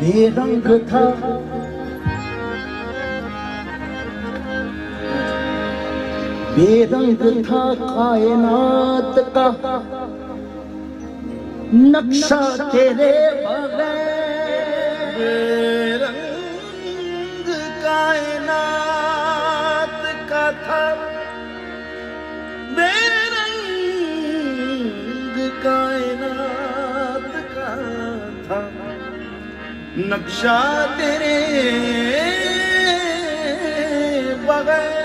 बेरंग था बेरंग था कायनात का नक्शा तेरे बगैर। बेरंग कायनात का था बेरंग कायनात का था नक्शा तेरे बगैर।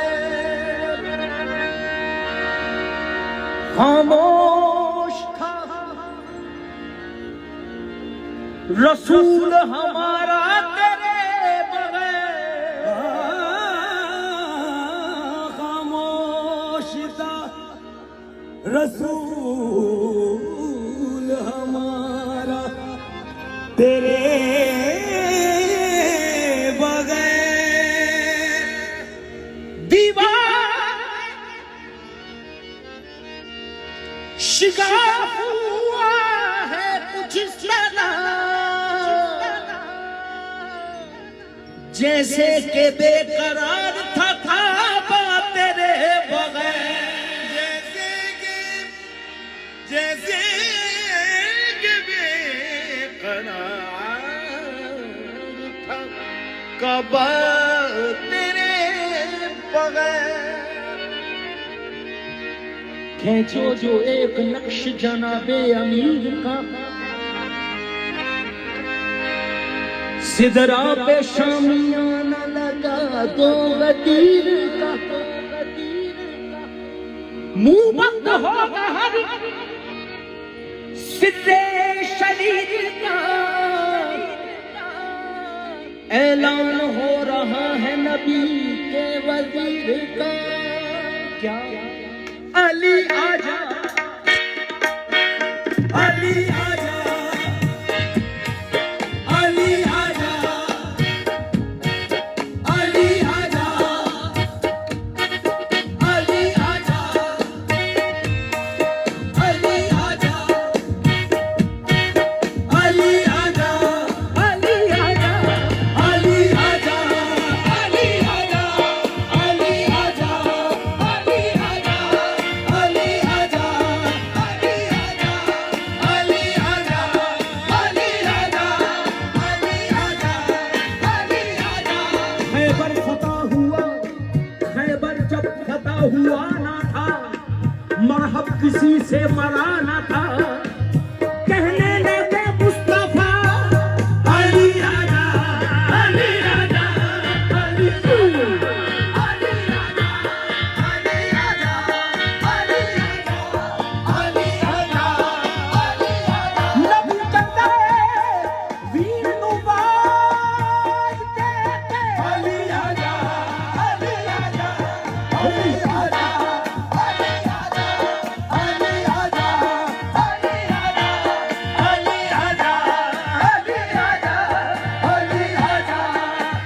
खामोश था रसूल हमारा तेरे बगैर। खामोश था रसूल हमारा तेरे बगैर। दीवार शिगाफ हुआ है कुछ इस तरह जैसे के बेकरार था खाबा तेरे बगैर। जैसे कि बेकरार था काबा तेरे बगैर। खींचो जो एक नक्श जनाबे अमीर का सिदरा पे शामियाना लगा दो गदीर का। मुंह बंद होगा हर सिर्रे शरीर का। ऐलान हो रहा है नबी के वजीर का। क्या अली आजा अली आजा अली आजा अली आजा अली आजा अली आजा अली आजा अली आजा अली आजा अली आजा अली आजा अली आजा अली आजा अली आजा अली आजा अली आजा अली आजा अली आजा। खैबर फतह हुआ खैबर जब फतह हुआ ना था मरहब किसी से मरा ना था। कहने लगे मुस्तफा अली आजा अली आजा अली आजा अली आजा अली आजा अली आजा अली आजा अली आजा। नबी कहते वीर नुवाज कहते अली आजा अली आजा अली आजा अली आजा अली आजा अली आजा अली आजा अली आजा अली आजा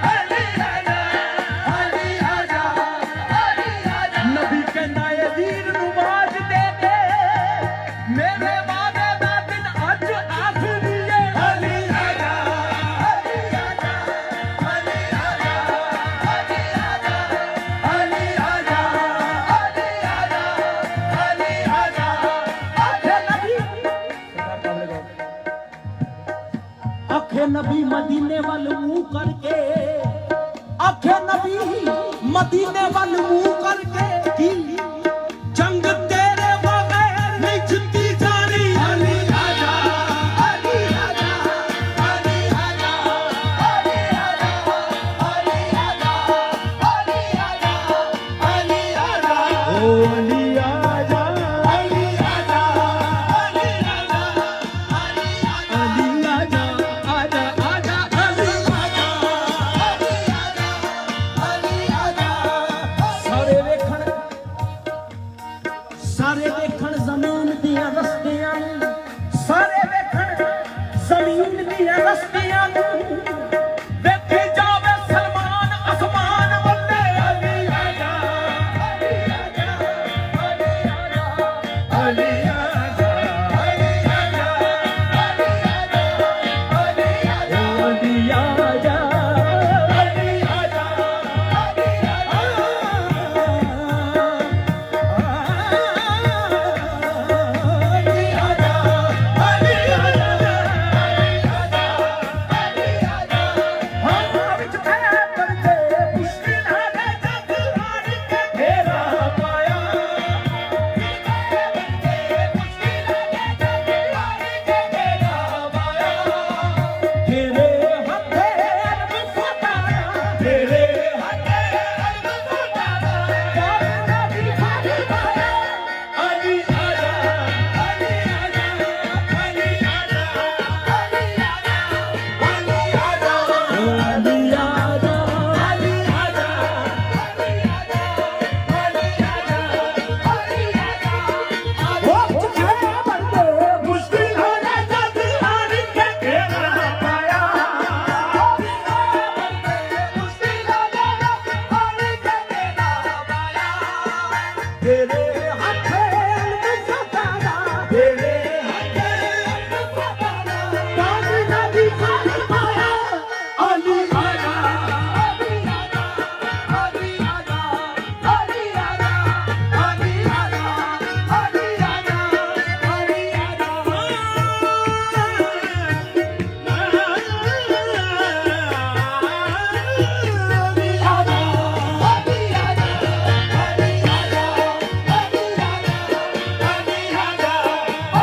अली आजा अली आजा अली आजा। नबी कहना ये वीर नुवाज दे दे मेरे वादे दा दिन अज आखिरी है। अली आजा अली आजा अली आजा अली आजा अली आजा अली आजा अली आजा। आखे नबी मदीने वाल मुंह करके आखे नबी मदीने वाल मुंह करके की जंग तेरे बगैर नहीं जितती जानी। अली आजा अली आजा अली आजा अली आजा अली आजा अली आजा अली आजा ओ अली आजा अली आजा अली आजा अली आजा अली आजा आजा आजा अली आजा अली आजा अली आजा। सारे वेखण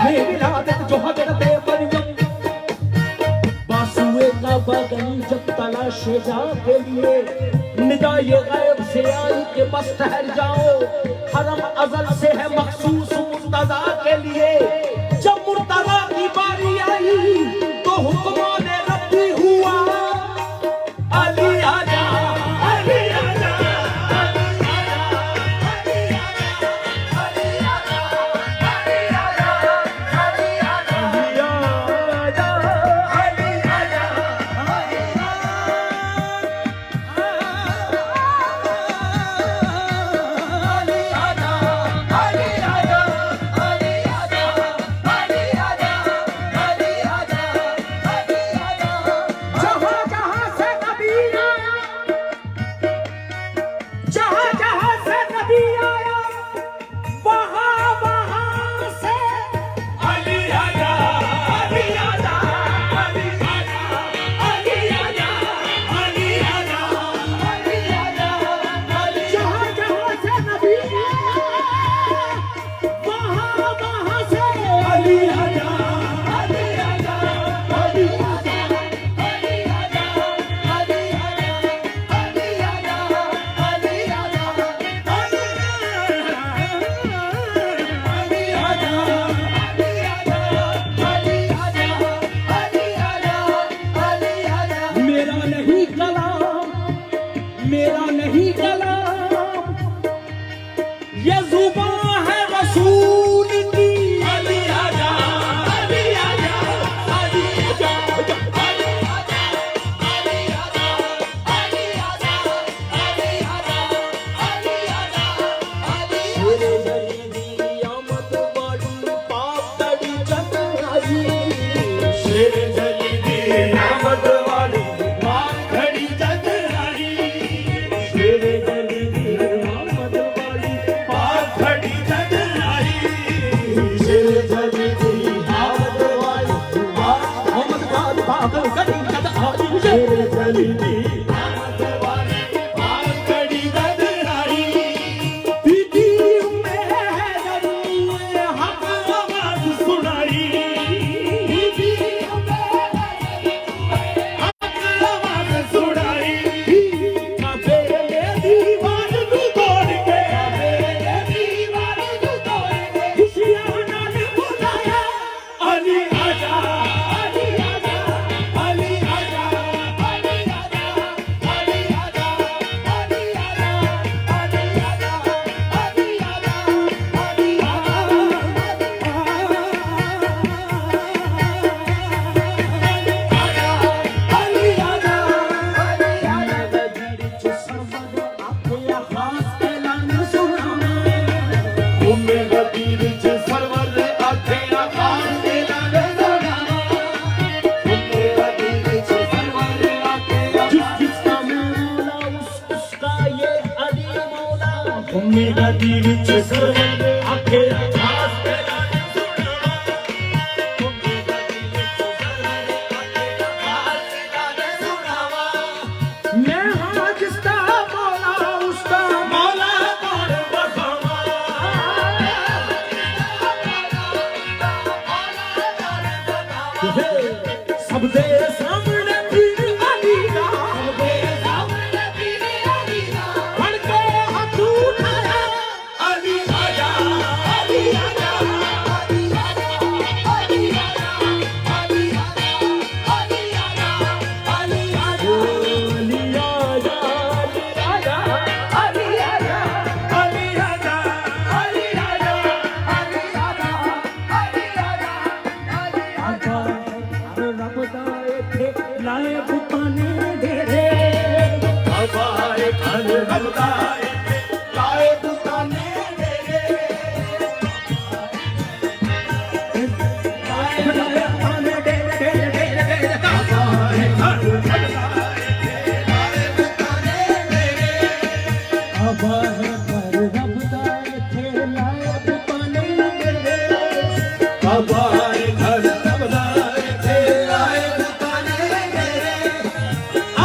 में विलादत जो हजरत मरियम बासुए का बगल जब तलाशे जा के लिए निदाए गैब से आई के बस ठहर जाओ हरम अजल से है मखसूस मुर्तजा के लिए जब मुर्तजा की बारी आई तो हुक्म ने रब्बी हुआ अली आजा अली आजा मेरा नहीं कलाम ये जुबान है रसूल की अली आजा अली आजा अली आजा अली आजा अली आजा अली आजा अली आजा अली आजा अली शेरे जलीदी आमद वाली पाप दड़ी चतराई शेरे जलीदी आमद वाली पाप दड़ी चतराई शेरे जलीदी आमद वाली पाप दड़ी चतराई शेरे जलीदी आमद वाली मोहम्मद का पागल कड़ी चतराई शेरे जलीदी आमद वाली पाप दड़ी चतराई दीदी में जरूर हक आवाज सुनाई दीदी आवाज सुनाई कबे दीवार को तोड़ के कबे दीवार को तोड़ के खुशियां ने बुलाया अली आजा अली आजा अली आजा अली आजा अली आजा अली आजा अली आजा अली नदी विच सरवर आखे आकाश ते लाने सुना उम्मे नदी विच सरवर आखे आकाश ते लाने सुनावा मैं हां जिसका मौला उसका मौला कौन बखावा सबसे सामने पीर अली दा सबसे सामने पीर अली दा फड़ के हाथ उठाया अली आजा अली आजा अली आजा अली आजा अली आजा अली आजा अली आजा अली आजा अली आजा अली आजा अली आजा अली आजा अली आजा रब दाए थे लाए बुताने डेरे अबाए खल रब दाए थे लाए बुताने डेरे लाए बुताने डेरे डेरे अबाए खल रब दाए थे लाए बुताने डेरे अबाए खल रब दाए थे लाए बुताने डेरे अबाए खल रब दाए थे लाए बुताने डेरे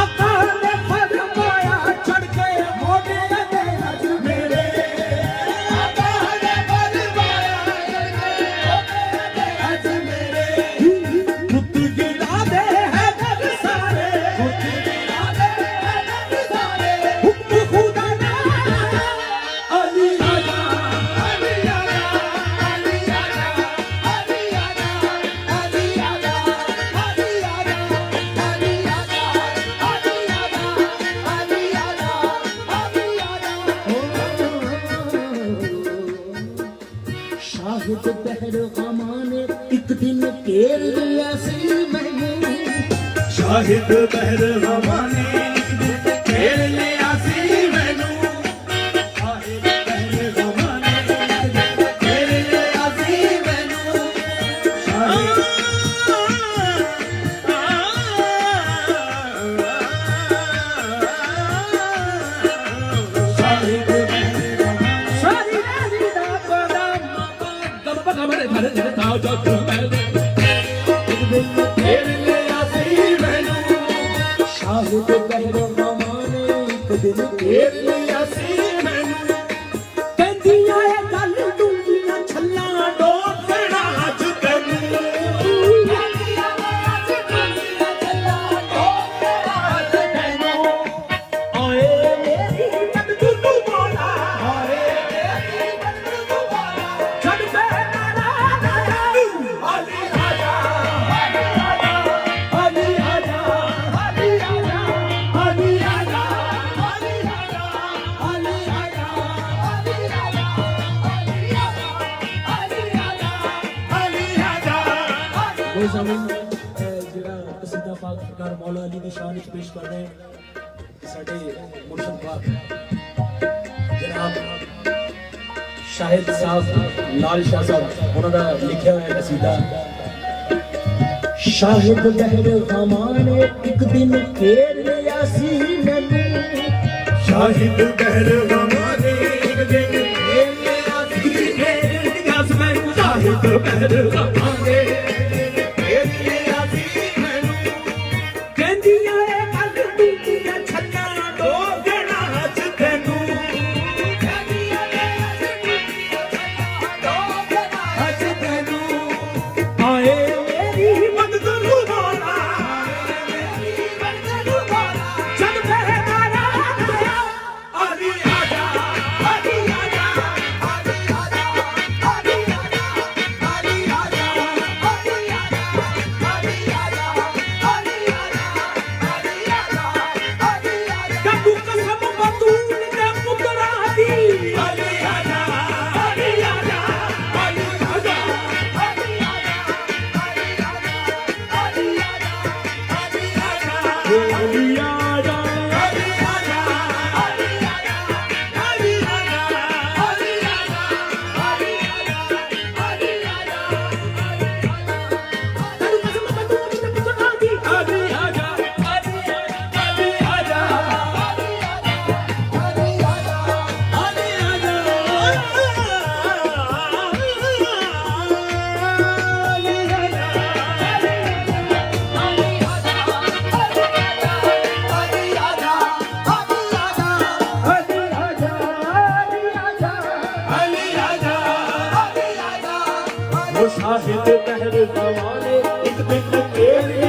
आका ने फरमाया चढ़ के मोटे दे अज मेरे आका ने फरमाया चढ़ के मोटे दे पहलगामां ने एक दिन घेर लिया सी मैनू शाहिद पहलगामां ने एक दिन घेर लिया सी मैनू शाहिद पहलगामां ने एक दिन घेर लिया सी मैनू शाहिद सारी रानी दा कदम गम गम रे धरे धरे ताव जो एक दिन घेर लिया सी मैनू शाहिद पहलगामां ने एक दिन घेर लिया सी मैनू कहंदियां ए गल दूंगियां छल्ला डोर देना अज तैनू आए मेरी मददू मौला हाय मेरी बंदू वाला छड़ पे नारा अली आजा अली आजा अली आजा अली आजा अली आजा अली आजा अली आजा अली आजा अली आजा वो ज़मीन ਜਿਹੜਾ ਕਸੀਦਾ ਪਾਕ ਸਰਕਾਰ ਮੌਲਾ ਅਲੀ ਦੀ ਸ਼ਾਨ ਵਿੱਚ ਪੇਸ਼ ਕਰ ਰਹੇ ਹਨ ਸਾਡੇ ਮੁਰਸ਼ਦ ਪਾਕ ਜਨਾਬ ਸ਼ਾਹਿਦ ਸਾਹਿਬ ਲਾਲ ਸ਼ਾਹ ਸਾਹਿਬ ਉਹਨਾਂ ਦਾ ਲਿਖਿਆ ਹੋਇਆ ਕਸੀਦਾ ਸ਼ਾਹਿਦ ਪਹਿਲਗਾਮਾਂ ਨੇ ਇੱਕ ਦਿਨ ਘੇਰ ਲਿਆ ਸੀ ਮੈਨੂੰ शाहिद पहलगामां ने एक दिन घेर लिया सी शाहिद पहलगामां ने घेर लिया सी मैनू ਕਹਿੰਦੀਆਂ ਇਹ ਗੱਲ ਦੂਜੀਆਂ ਛੱਲਾਂ दो देना अज तैनू अज तैनू ਆਏ ਮੇਰੀ बंदू वाला ਜਦ ਪਹਿਰਾਵਾ अली आजा अली आजा अली आजा अली आजा अली आजा अली आजा अली आजा अली आजा अली आजा अली आजा ਕਬੂ ਕਸਮ ਬਤੂਲ ਦੇ ਪੁੱਤਰਾ ਦੀ अली आजा अली आजा अली आजा अली आजा अली आजा अली आजा अली आजा ਅਲੀ ਆਜਾ अली आजा अली आजा अली आजा अली आजा अली आजा अली आजा ਕਬੂ ਕਸਮ ਬਤੂਲ ਦੇ ਪੁੱਤਰਾ ਦੀ अली आजा अली आजा अली आजा अली शाहिद पहलगामां ने एक दिन घेर